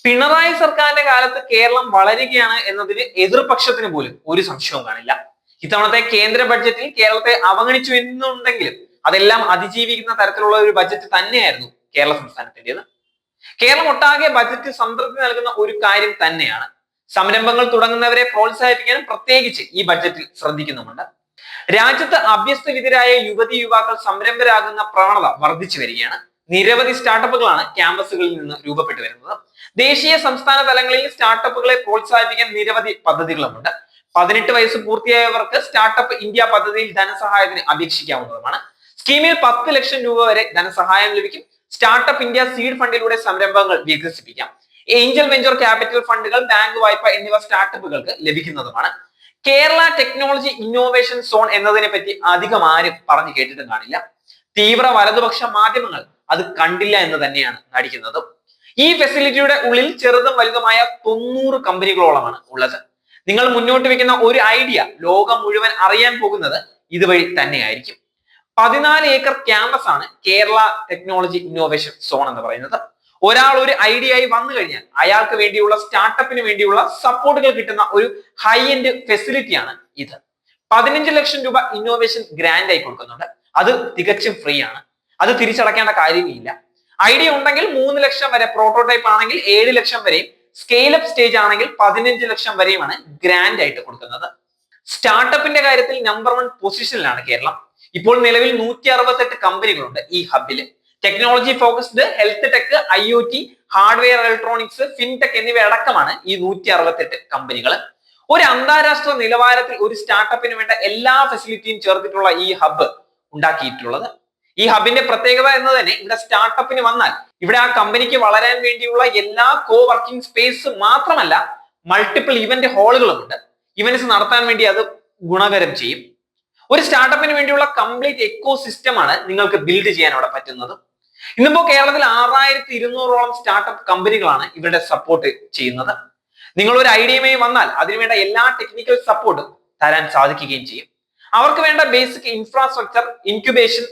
പിണറായി സർക്കാരിന്റെ കാലത്ത് കേരളം വളരുകയാണ് എന്നതിന് എതിർപക്ഷത്തിന് പോലും ഒരു സംശയവും കാണില്ല. ഇത്തവണത്തെ കേന്ദ്ര ബഡ്ജറ്റിൽ കേരളത്തെ അവഗണിച്ചു എന്നുണ്ടെങ്കിലും അതെല്ലാം അതിജീവിക്കുന്ന തരത്തിലുള്ള ഒരു ബഡ്ജറ്റ് തന്നെയായിരുന്നു കേരള സംസ്ഥാനത്തിന്റേത്. കേരളം ഒട്ടാകെ ബഡ്ജറ്റ് സംതൃപ്തി നൽകുന്ന ഒരു കാര്യം തന്നെയാണ്. സംരംഭങ്ങൾ തുടങ്ങുന്നവരെ പ്രോത്സാഹിപ്പിക്കാൻ പ്രത്യേകിച്ച് ഈ ബഡ്ജറ്റിൽ ശ്രദ്ധിക്കുന്നുമുണ്ട്. രാജ്യത്ത് അഭ്യസ്തവിദ്യരായ യുവതി യുവാക്കൾ സംരംഭരാകുന്ന പ്രവണത വർദ്ധിച്ചു വരികയാണ്. നിരവധി സ്റ്റാർട്ടപ്പുകളാണ് ക്യാമ്പസുകളിൽ നിന്ന് രൂപപ്പെട്ടു വരുന്നത്. ദേശീയ സംസ്ഥാന തലങ്ങളിൽ സ്റ്റാർട്ടപ്പുകളെ പ്രോത്സാഹിപ്പിക്കാൻ നിരവധി പദ്ധതികളുമുണ്ട്. 18 വയസ്സ് പൂർത്തിയായവർക്ക് സ്റ്റാർട്ടപ്പ് ഇന്ത്യ പദ്ധതിയിൽ ധനസഹായത്തിന് അപേക്ഷിക്കാവുന്നതുമാണ്. സ്കീമിൽ 10 ലക്ഷം രൂപ വരെ ധനസഹായം ലഭിക്കും. സ്റ്റാർട്ടപ്പ് ഇന്ത്യ സീഡ് ഫണ്ടിലൂടെ സംരംഭങ്ങൾ വികസിപ്പിക്കാം. ഏഞ്ചൽ വെഞ്ചർ ക്യാപിറ്റൽ ഫണ്ടുകൾ, ബാങ്ക് വായ്പ എന്നിവ സ്റ്റാർട്ടപ്പുകൾക്ക് ലഭിക്കുന്നതുമാണ്. കേരള ടെക്നോളജി ഇന്നോവേഷൻ സോൺ എന്നതിനെ പറ്റി അധികം ആരും പറഞ്ഞു കേട്ടിട്ടും കാണില്ല. തീവ്ര വലതുപക്ഷ മാധ്യമങ്ങൾ അത് കണ്ടില്ല എന്ന് തന്നെയാണ് നടിക്കുന്നത്. ഈ ഫെസിലിറ്റിയുടെ ഉള്ളിൽ ചെറുതും വലുതുമായ 90 കമ്പനികളോളമാണ് ഉള്ളത്. നിങ്ങൾ മുന്നോട്ട് വെക്കുന്ന ഒരു ഐഡിയ ലോകം മുഴുവൻ അറിയാൻ പോകുന്നത് ഇതുവഴി തന്നെയായിരിക്കും. 14 ഏക്കർ ക്യാമ്പസ് ആണ് കേരള ടെക്നോളജി ഇന്നോവേഷൻ സോൺ എന്ന് പറയുന്നത്. ഒരാൾ ഒരു ഐഡിയ ആയി വന്നു കഴിഞ്ഞാൽ അയാൾക്ക് വേണ്ടിയുള്ള സ്റ്റാർട്ടപ്പിന് വേണ്ടിയുള്ള സപ്പോർട്ടുകൾ കിട്ടുന്ന ഒരു ഹൈ എൻഡ് ഫെസിലിറ്റിയാണ് ഇത്. 15 ലക്ഷം രൂപ ഇന്നോവേഷൻ ഗ്രാന്റ് ആയി കൊടുക്കുന്നുണ്ട്. അത് തികച്ചും ഫ്രീ ആണ്. അത് തിരിച്ചടക്കേണ്ട കാര്യമില്ല. ഐഡിയ ഉണ്ടെങ്കിൽ 3 ലക്ഷം വരെ, പ്രോട്ടോടൈപ്പ് ആണെങ്കിൽ 7 ലക്ഷം വരെയും, സ്കെയിലപ്പ് സ്റ്റേജ് ആണെങ്കിൽ 15 ലക്ഷം വരെയുമാണ് ഗ്രാന്റ് ആയിട്ട് കൊടുക്കുന്നത്. സ്റ്റാർട്ടപ്പിന്റെ കാര്യത്തിൽ നമ്പർ 1 പൊസിഷനിലാണ് കേരളം. ഇപ്പോൾ നിലവിൽ 168 കമ്പനികളുണ്ട് ഈ ഹബിൽ. Technology focused, health tech, IoT, hardware electronics, fintech എന്നിവ അടക്കമാണ് ഈ 168 കമ്പനികൾ. ഒരു അന്താരാഷ്ട്ര നിലവാരത്തിൽ ഒരു സ്റ്റാർട്ടപ്പിന് വേണ്ട എല്ലാ ഫെസിലിറ്റിയും ചേർത്തിട്ടുള്ള ഈ ഹബ്ബ് ഉണ്ടാക്കിയിട്ടുള്ളത്. ഈ ഹബിന്റെ പ്രത്യേകത എന്ന് തന്നെ ഇവിടെ സ്റ്റാർട്ടപ്പിന് വന്നാൽ ഇവിടെ ആ കമ്പനിക്ക് വളരാൻ വേണ്ടിയുള്ള എല്ലാ കോ വർക്കിംഗ് സ്പേസ് മാത്രമല്ല, മൾട്ടിപ്പിൾ ഇവന്റ് ഹാളുകളുമുണ്ട്. ഇവന്റ്സ് നടത്താൻ വേണ്ടി അത് ഗുണകരം ചെയ്യും. ഒരു സ്റ്റാർട്ടപ്പിന് വേണ്ടിയുള്ള കംപ്ലീറ്റ് എക്കോ സിസ്റ്റമാണ് നിങ്ങൾക്ക് ബിൽഡ് ചെയ്യാൻ അവിടെ പറ്റുന്നത്. ഇന്നിപ്പോ കേരളത്തിൽ 6200ഓളം സ്റ്റാർട്ടപ്പ് കമ്പനികളാണ് ഇവരുടെ സപ്പോർട്ട് ചെയ്യുന്നത്. നിങ്ങൾ ഒരു ഐഡിയയുമായി വന്നാൽ അതിനുവേണ്ട എല്ലാ ടെക്നിക്കൽ സപ്പോർട്ടും തരാൻ സാധിക്കുകയും ചെയ്യും. അവർക്ക് വേണ്ട ബേസിക് ഇൻഫ്രാസ്ട്രക്ചർ, ഇൻക്യുബേഷൻ,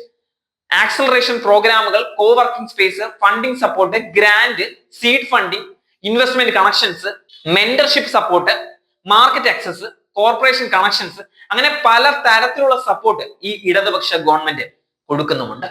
ആക്സലറേഷൻ പ്രോഗ്രാമുകൾ, co working space, funding support, grant, seed funding, investment connections, mentorship support, market access, corporation connections, അങ്ങനെ പല തരത്തിലുള്ള സപ്പോർട്ട് ഈ ഇടതുപക്ഷ ഗവൺമെന്റ് കൊടുക്കുന്നുമുണ്ട്.